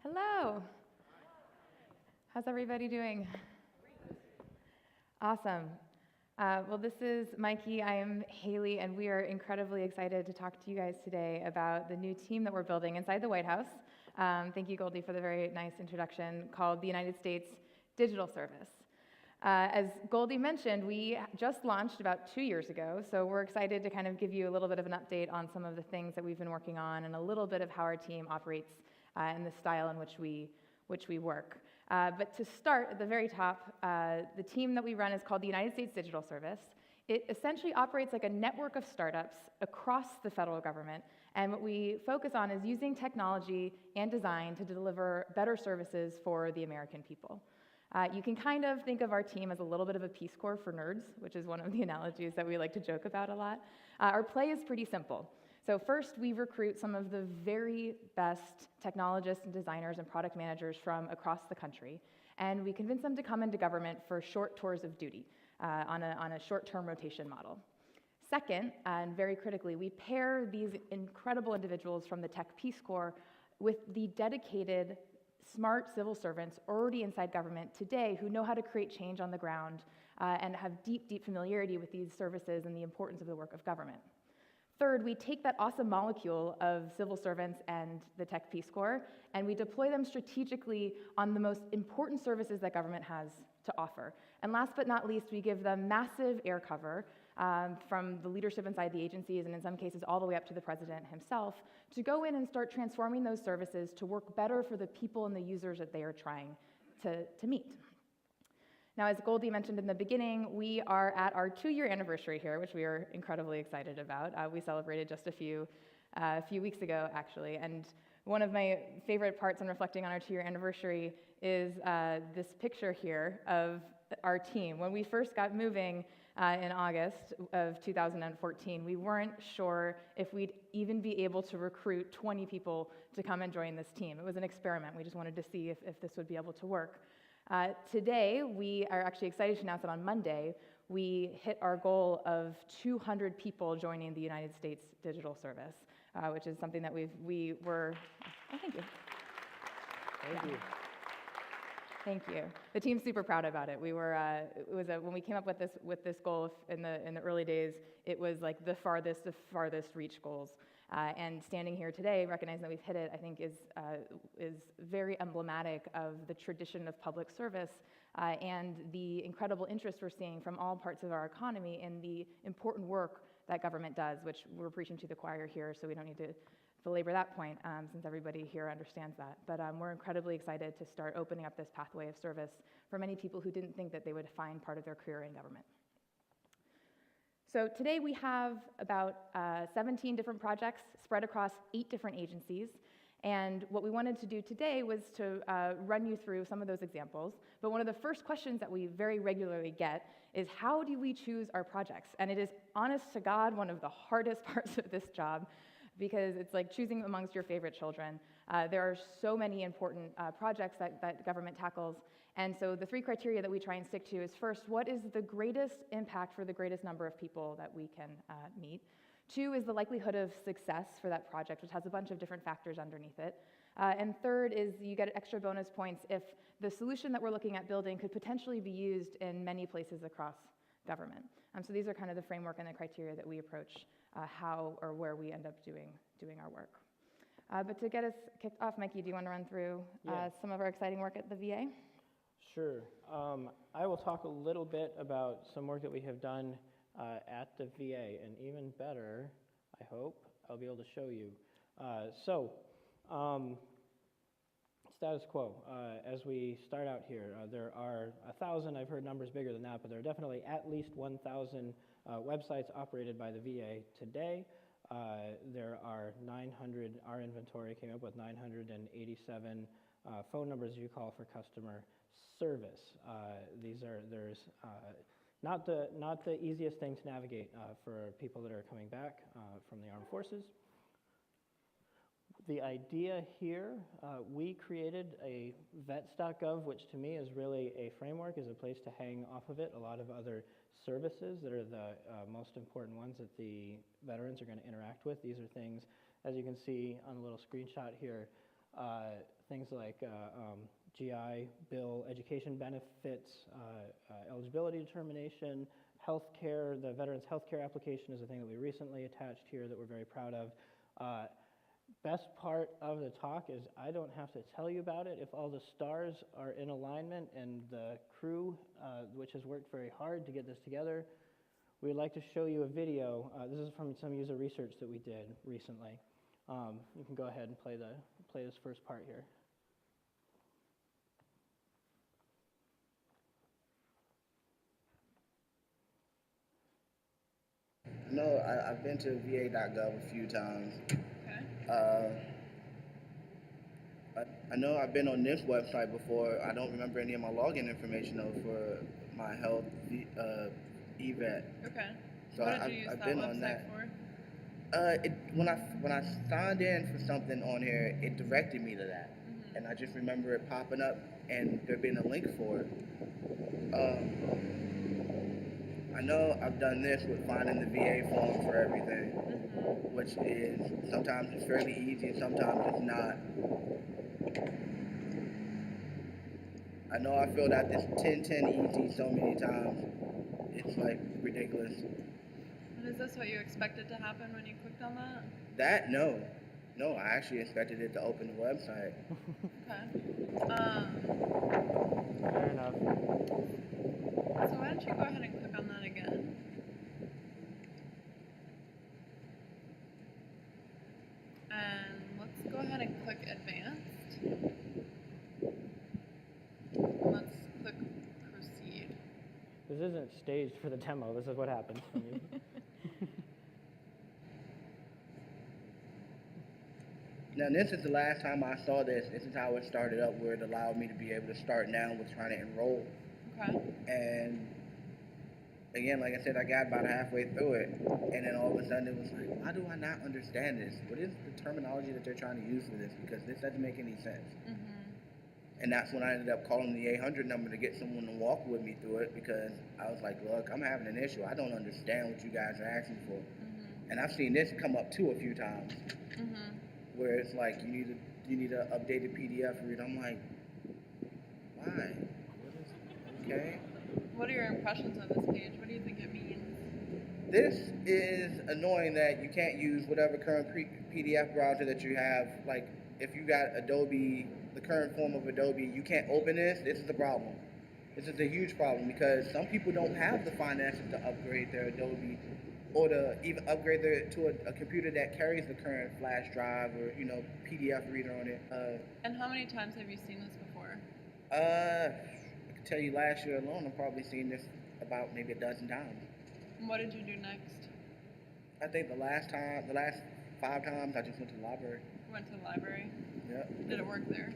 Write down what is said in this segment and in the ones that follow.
Hello. How's everybody doing? Awesome. Well, this is Mikey. I am Haley, and we are incredibly excited to talk to you guys today about the new team that we're building inside the White House. Thank you, Goldie, for the very nice introduction, called the United States Digital Service. As Goldie mentioned, we just launched about 2 years ago, so we're excited to kind of give you a little bit of an update on some of the things that we've been working on and a little bit of how our team operates and the style in which we work. But to start at the very top, the team that we run is called the United States Digital Service. It essentially operates like a network of startups across the federal government, and what we focus on is using technology and design to deliver better services for the American people. You can kind of think of our team as a little bit of a Peace Corps for nerds, which is one of the analogies that we like to joke about a lot. Our play is pretty simple. So first, we recruit some of the very best technologists and designers and product managers from across the country, and we convince them to come into government for short tours of duty on a short-term rotation model. Second, and very critically, we pair these incredible individuals from the Tech Peace Corps with the dedicated, smart civil servants already inside government today who know how to create change on the ground and have deep, deep familiarity with these services and the importance of the work of government. Third, we take that awesome molecule of civil servants and the Tech Peace Corps, and we deploy them strategically on the most important services that government has to offer. And last but not least, we give them massive air cover from the leadership inside the agencies, and in some cases all the way up to the president himself, to go in and start transforming those services to work better for the people and the users that they are trying to meet. Now, as Goldie mentioned in the beginning, we are at our 2-year anniversary here, which we are incredibly excited about. We celebrated just a few weeks ago, actually, and one of my favorite parts in reflecting on our 2-year anniversary is this picture here of our team. When we first got moving in August of 2014, we weren't sure if we'd even be able to recruit 20 people to come and join this team. It was an experiment. We just wanted to see if this would be able to work. Today, we are actually excited to announce that on Monday, we hit our goal of 200 people joining the United States Digital Service, which is something that we were. Oh, thank you. Thank you. Thank you. The team's super proud about it. We were. When we came up with this goal in the early days, it was like the farthest reach goals. And standing here today, recognizing that we've hit it, I think is very emblematic of the tradition of public service and the incredible interest we're seeing from all parts of our economy in the important work that government does, which we're preaching to the choir here, so we don't need to belabor that point since everybody here understands that. But we're incredibly excited to start opening up this pathway of service for many people who didn't think that they would find part of their career in government. So today we have about 17 different projects spread across 8 different agencies. And what we wanted to do today was to run you through some of those examples. But one of the first questions that we very regularly get is, how do we choose our projects? And it is, honest to God, one of the hardest parts of this job, because it's like choosing amongst your favorite children. There are so many important projects that government tackles. And so the 3 criteria that we try and stick to is, first, what is the greatest impact for the greatest number of people that we can meet? 2 is the likelihood of success for that project, which has a bunch of different factors underneath it. And third is you get extra bonus points if the solution that we're looking at building could potentially be used in many places across government. So these are kind of the framework and the criteria that we approach how or where we end up doing our work. But to get us kicked off, Mikey, do you want to run through some of our exciting work at the VA? Sure. I will talk a little bit about some work that we have done at the VA, and even better, I hope, I'll be able to show you. Status quo. As we start out here, there are 1,000, I've heard numbers bigger than that, but there are definitely at least 1,000 websites operated by the VA today. There are 900, our inventory came up with 987 phone numbers you call for customer service. There's not the easiest thing to navigate for people that are coming back from the armed forces. The idea here, we created a vets.gov, which to me is really a framework, is a place to hang off of it. A lot of other services that are the most important ones that the veterans are going to interact with. These are things, as you can see on the little screenshot here, things like GI Bill education benefits, eligibility determination, healthcare. The Veterans Healthcare application is a thing that we recently attached here that we're very proud of. Best part of the talk is I don't have to tell you about it. If all the stars are in alignment and the crew, which has worked very hard to get this together, we'd like to show you a video. This is from some user research that we did recently. You can go ahead and play this first part here. No, I've been to va.gov a few times. Okay. I know I've been on this website before. I don't remember any of my login information though for my health eVet. Okay. So What did you use I've that been website on that. for? When I signed in for something on here, it directed me to that, and I just remember it popping up and there being a link for it. I know I've done this with finding the VA form for everything, which is sometimes it's fairly easy and sometimes it's not. I know I filled out this 1010 ET so many times, it's like ridiculous. And is this what you expected to happen when you clicked on that? That, no. No, I actually expected it to open the website. Okay. Fair enough. So why don't you go ahead and click on that again? And let's go ahead and click advanced. Let's click proceed. This isn't staged for the demo. This is what happens when you... Now, this is the last time I saw this. This is how it started up, where it allowed me to be able to start now with trying to enroll. Okay. And again, like I said, I got about halfway through it, and then all of a sudden it was like, why do I not understand this? What is the terminology that they're trying to use for this? Because this doesn't make any sense. And that's when I ended up calling the 800 number to get someone to walk with me through it, because I was like, look, I'm having an issue. I don't understand what you guys are asking for. And I've seen this come up too a few times, where it's like you need an updated PDF read. I'm like, why? Okay. What are your impressions of this page? What do you think it means? This is annoying that you can't use whatever current PDF browser that you have. Like, if you got Adobe, the current form of Adobe, you can't open this. This is a problem. This is a huge problem because some people don't have the finances to upgrade their Adobe or to even upgrade to a computer that carries the current flash drive or, PDF reader on it. And how many times have you seen this before? I can tell you last year alone, I've probably seen this about maybe a dozen times. And what did you do next? I think the last 5 times, I just went to the library. Went to the library? Yep. Did it work there?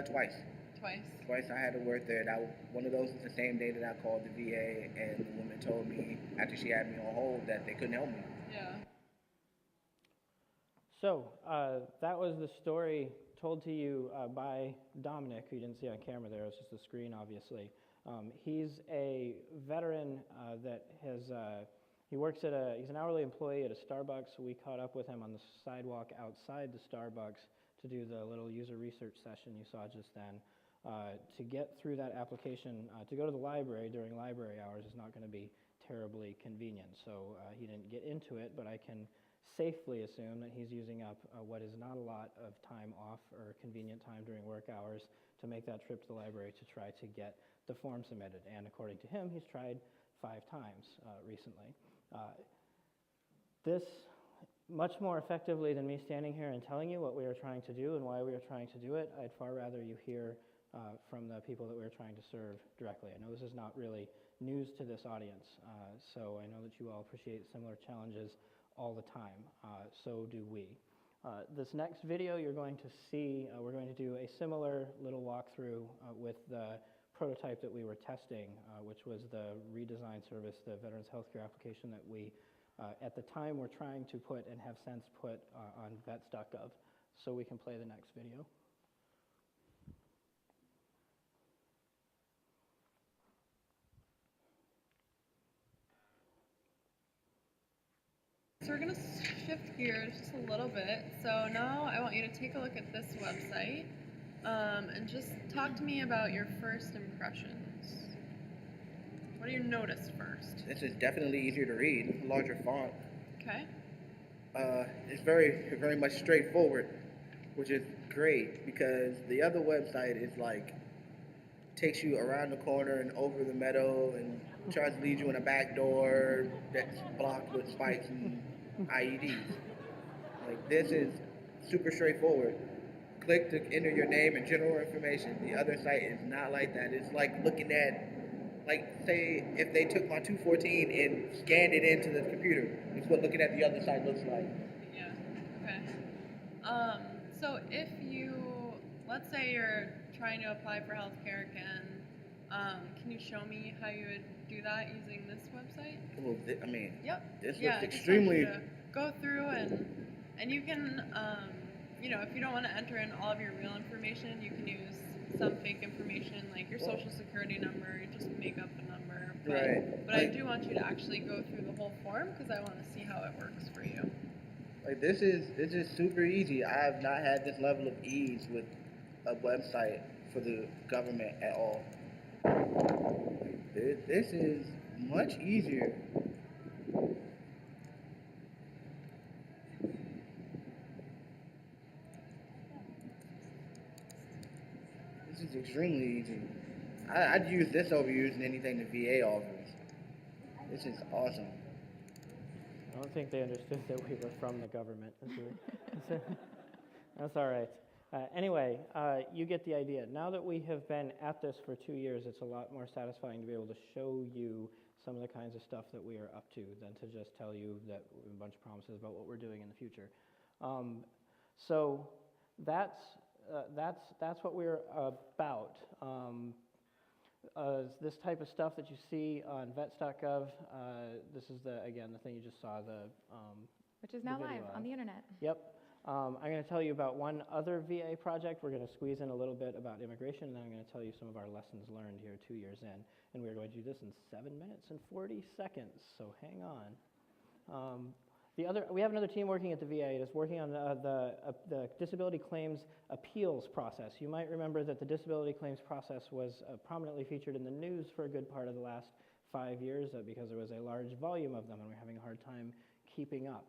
Twice. Twice? Twice I had to work there. One of those was the same day that I called the VA, and the woman told me, after she had me on hold, that they couldn't help me. Yeah. So that was the story told to you by Dominic, who you didn't see on camera there. It's just the screen, obviously. He's a veteran that has, he's an hourly employee at a Starbucks. We caught up with him on the sidewalk outside the Starbucks to do the little user research session you saw just then. To get through that application, to go to the library during library hours is not going to be terribly convenient. So he didn't get into it, but I can safely assume that he's using up what is not a lot of time off or convenient time during work hours to make that trip to the library to try to get the form submitted. And according to him, he's tried 5 times recently. This, much more effectively than me standing here and telling you what we are trying to do and why we are trying to do it, I'd far rather you hear from the people that we're trying to serve directly. I know this is not really news to this audience, so I know that you all appreciate similar challenges all the time. So do we. This next video you're going to see, we're going to do a similar little walkthrough with the prototype that we were testing, which was the redesign service, the Veterans Healthcare application that we, at the time, were trying to put and have since put on vets.gov. So we can play the next video. so we're gonna shift gears just a little bit. So now I want you to take a look at this website, and just talk to me about your first impressions. What do you notice first? This is definitely easier to read, larger font. Okay. It's very much straightforward, which is great because the other website is like takes you around the corner and over the meadow and tries to lead you in a back door that's blocked with spikes and IEDs. Like this is super straightforward. Click to enter your name and general information. The other site is not like that. It's like looking at, like say if they took my 214 and scanned it into the computer. It's what looking at the other site looks like. Yeah. Okay. So if you, let's say you're trying to apply for healthcare again, can you show me how you would do that using this website? Well, I mean, Yep. this Yeah, looks I just extremely. want you to go through and you can, you know, if you don't want to enter in all of your real information, you can use some fake information like your social security number. You just make up a number. But I do want you to actually go through the whole form because I want to see how it works for you. Like this is super easy. I have not had this level of ease with a website for the government at all. This is much easier. This is extremely easy. I'd use this over using anything the VA offers. This is awesome. I don't think they understood that we were from the government. That's all right. Anyway, you get the idea. Now that we have been at this for 2 years, it's a lot more satisfying to be able to show you some of the kinds of stuff that we are up to than to just tell you that a bunch of promises about what we're doing in the future. So that's what we're about. This type of stuff that you see on vets.gov, this is the thing you just saw, Which is now the video live of. on the internet. Yep. I'm going to tell you about one other VA project. We're going to squeeze in a little bit about immigration, and then I'm going to tell you some of our lessons learned here 2 years in. And we're going to do this in 7 minutes and 40 seconds, so hang on. We have another team working at the VA that's working on the disability claims appeals process. You might remember that the disability claims process was prominently featured in the news for a good part of the last 5 years because there was a large volume of them, and we're having a hard time keeping up.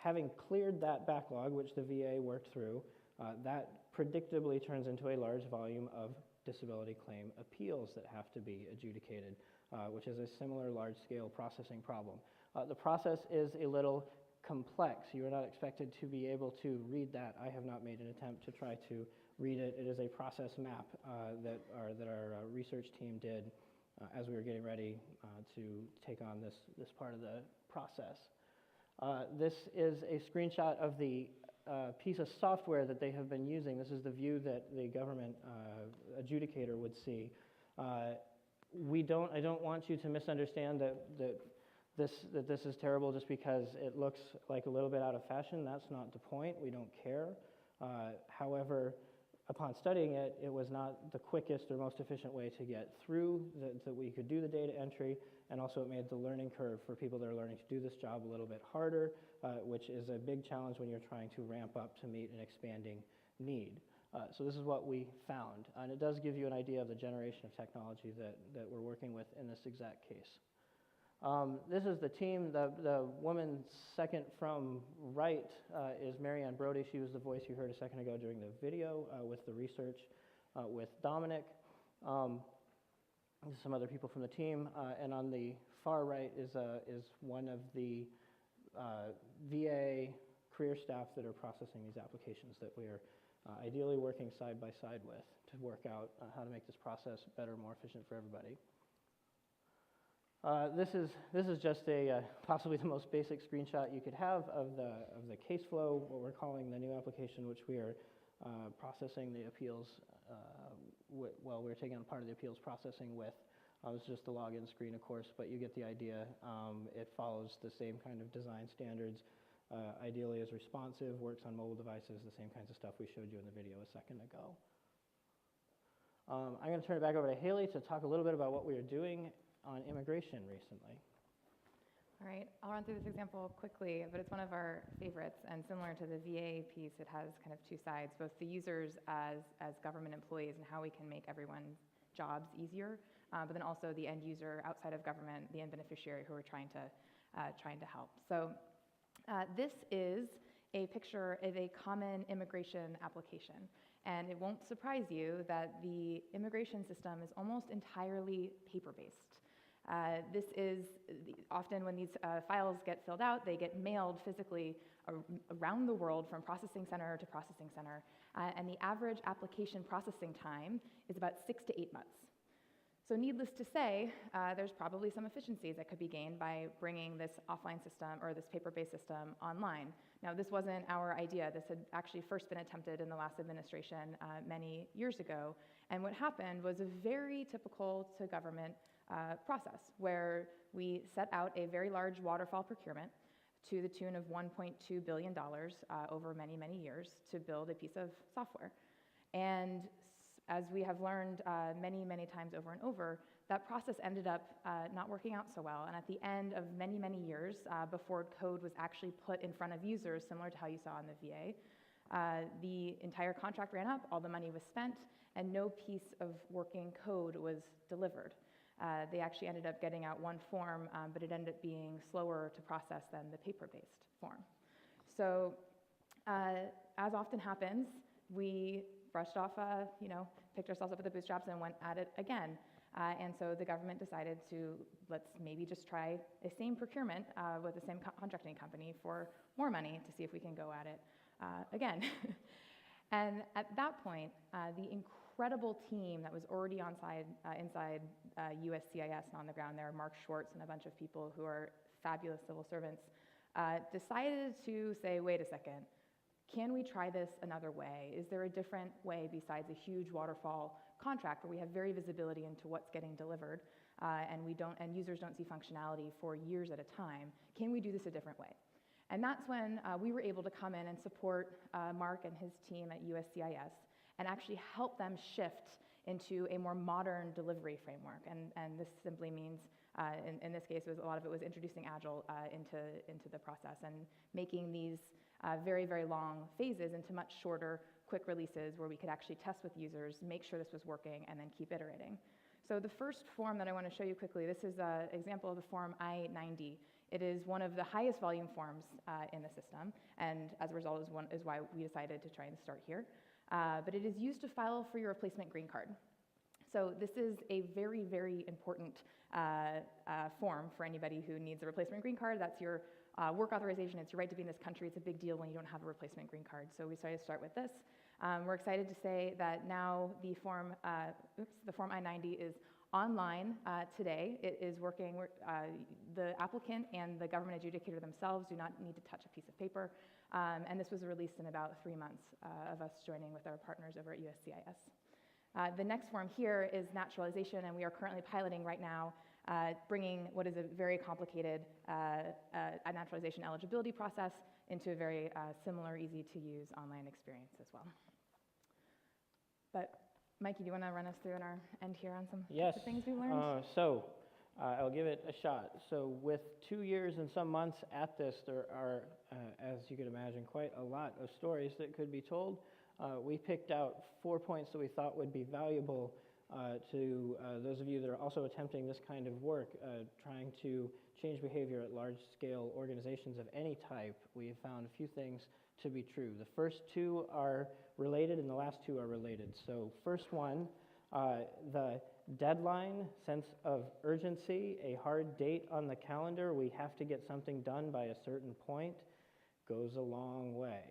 Having cleared that backlog, which the VA worked through, that predictably turns into a large volume of disability claim appeals that have to be adjudicated, which is a similar large-scale processing problem. The process is a little complex. You are not expected to be able to read that. I have not made an attempt to try to read it. It is a process map that our research team did as we were getting ready to take on this part of the process. This is a screenshot of the piece of software that they have been using. This is the view that the government adjudicator would see. I don't want you to misunderstand that this is terrible just because it looks like a little bit out of fashion. That's not the point. We don't care. However, upon studying it, it was not the quickest or most efficient way to get through, that we could do the data entry, and also it made the learning curve for people that are learning to do this job a little bit harder, which is a big challenge when you're trying to ramp up to meet an expanding need. So this is what we found, and it does give you an idea of the generation of technology that we're working with in this exact case. This is the team. The woman second from right is Marianne Brody. She was the voice you heard a second ago during the video with the research with Dominic. Some other people from the team. And on the far right is one of the VA career staff that are processing these applications that we are ideally working side by side with to work out how to make this process better, more efficient for everybody. This is just possibly the most basic screenshot you could have of the case flow, what we're calling the new application, which we are processing the appeals. We're taking on part of the appeals processing with. It's just the login screen, of course, but you get the idea. It follows the same kind of design standards. Ideally, is responsive, works on mobile devices, the same kinds of stuff we showed you in the video a second ago. I'm going to turn it back over to Haley to talk a little bit about what we are doing on immigration recently. All right, I'll run through this example quickly, but it's one of our favorites, and similar to the VA piece, it has kind of two sides, both the users as government employees and how we can make everyone's jobs easier, but then also the end user outside of government, the end beneficiary who we're trying to help. So this is a picture of a common immigration application, and it won't surprise you that the immigration system is almost entirely paper-based. This is often when these files get filled out, they get mailed physically around the world from processing center to processing center, and the average application processing time is about 6 to 8 months. So needless to say, there's probably some efficiencies that could be gained by bringing this offline system or this paper-based system online. Now, this wasn't our idea. This had actually first been attempted in the last administration many years ago, and what happened was a very typical to government process where we set out a very large waterfall procurement to the tune of $1.2 billion over many, many years to build a piece of software. And as we have learned many, many times over and over, that process ended up not working out so well. And at the end of many, many years, before code was actually put in front of users, similar to how you saw in the VA, the entire contract ran up, all the money was spent, and no piece of working code was delivered. They actually ended up getting out one form, but it ended up being slower to process than the paper-based form. So as often happens, we brushed off, picked ourselves up with the bootstraps and went at it again. And so the government decided to, let's maybe just try the same procurement with the same contracting company for more money to see if we can go at it again. And at that point, the incredible team that was already inside USCIS and on the ground there, Mark Schwartz and a bunch of people who are fabulous civil servants, decided to say, wait a second, can we try this another way? Is there a different way besides a huge waterfall contract where we have very visibility into what's getting delivered and users don't see functionality for years at a time? Can we do this a different way? And that's when we were able to come in and support Mark and his team at USCIS and actually help them shift into a more modern delivery framework. And this simply means, in this case, a lot of it was introducing Agile into the process and making these very, very long phases into much shorter, quick releases where we could actually test with users, make sure this was working, and then keep iterating. So the first form that I want to show you quickly, this is an example of the form I-90. It is one of the highest volume forms in the system, and as a result is why we decided to try and start here. But it is used to file for your replacement green card. So this is a very, very important form for anybody who needs a replacement green card. That's your work authorization. It's your right to be in this country. It's a big deal when you don't have a replacement green card. So we decided to start with this. We're excited to say that now the form I-90 is online today. It is working. The applicant and the government adjudicator themselves do not need to touch a piece of paper. And this was released in about 3 months of us joining with our partners over at USCIS. The next form here is naturalization, and we are currently piloting right now, bringing what is a very complicated naturalization eligibility process into a very similar, easy-to-use online experience as well. But Mikey, do you want to run us through in our end here on some of the things we learned? I'll give it a shot. So with 2 years and some months at this, there are, as you could imagine, quite a lot of stories that could be told. We picked out 4 points that we thought would be valuable to those of you that are also attempting this kind of work, trying to change behavior at large-scale organizations of any type. We have found a few things to be true. The first 2 are related, and the last 2 are related. So first one, the deadline, sense of urgency, a hard date on the calendar, we have to get something done by a certain point, goes a long way.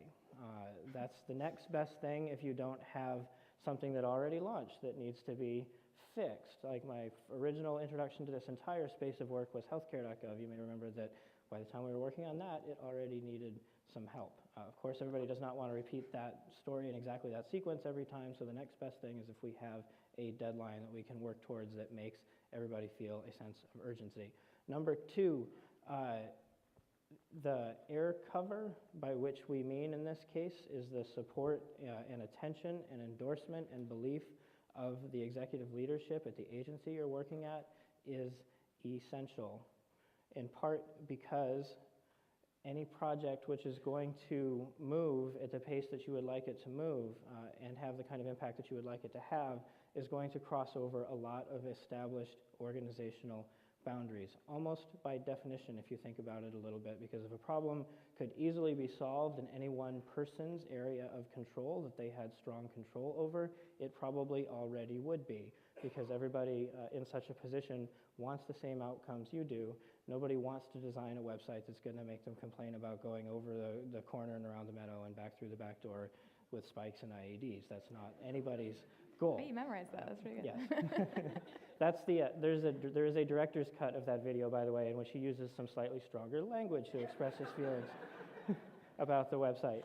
That's the next best thing if you don't have something that already launched that needs to be fixed. Like my original introduction to this entire space of work was healthcare.gov. You may remember that by the time we were working on that, it already needed some help. Of course, everybody does not want to repeat that story in exactly that sequence every time, so the next best thing is if we have a deadline that we can work towards that makes everybody feel a sense of urgency. Number 2, the air cover, by which we mean in this case, is the support and attention and endorsement and belief of the executive leadership at the agency you're working at is essential. in part because any project which is going to move at the pace that you would like it to move and have the kind of impact that you would like it to have is going to cross over a lot of established organizational boundaries, almost by definition if you think about it a little bit, because if a problem could easily be solved in any one person's area of control that they had strong control over, it probably already would be, because everybody in such a position wants the same outcomes you do. Nobody wants to design a website that's going to make them complain about going over the corner and around the meadow and back through the back door with spikes and IEDs. That's not anybody's goal. Hey, you memorized that. That's pretty good. Yes. That's there is a director's cut of that video, by the way, in which he uses some slightly stronger language to express his feelings about the website.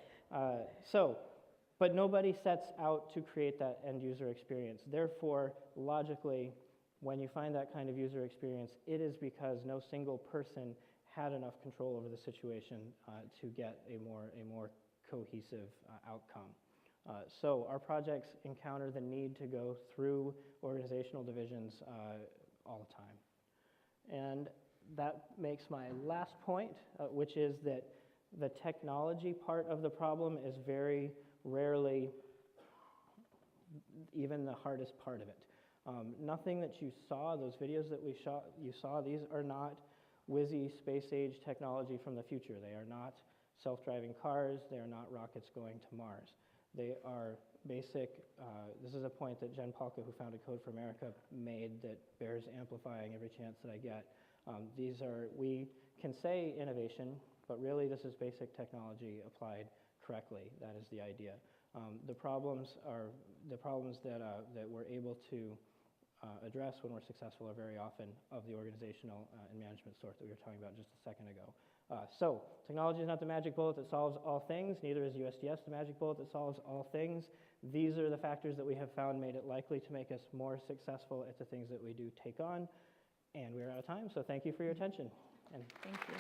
But nobody sets out to create that end user experience. Therefore, logically, when you find that kind of user experience, it is because no single person had enough control over the situation to get a more cohesive outcome. So our projects encounter the need to go through organizational divisions all the time. And that makes my last point, which is that the technology part of the problem is very rarely even the hardest part of it. Nothing that you saw, those videos that you saw, these are not whizzy space-age technology from the future. They are not self-driving cars. They are not rockets going to Mars. They are basic, this is a point that Jen Paulka, who founded Code for America, made that bears amplifying every chance that I get. We can say innovation, but really this is basic technology applied correctly. That is the idea. The problems that we're able to address when we're successful are very often of the organizational and management sort that we were talking about just a second ago. So technology is not the magic bullet that solves all things. Neither is USDS the magic bullet that solves all things. These are the factors that we have found made it likely to make us more successful at the things that we do take on. And we're out of time, so thank you for your attention. And Thank you.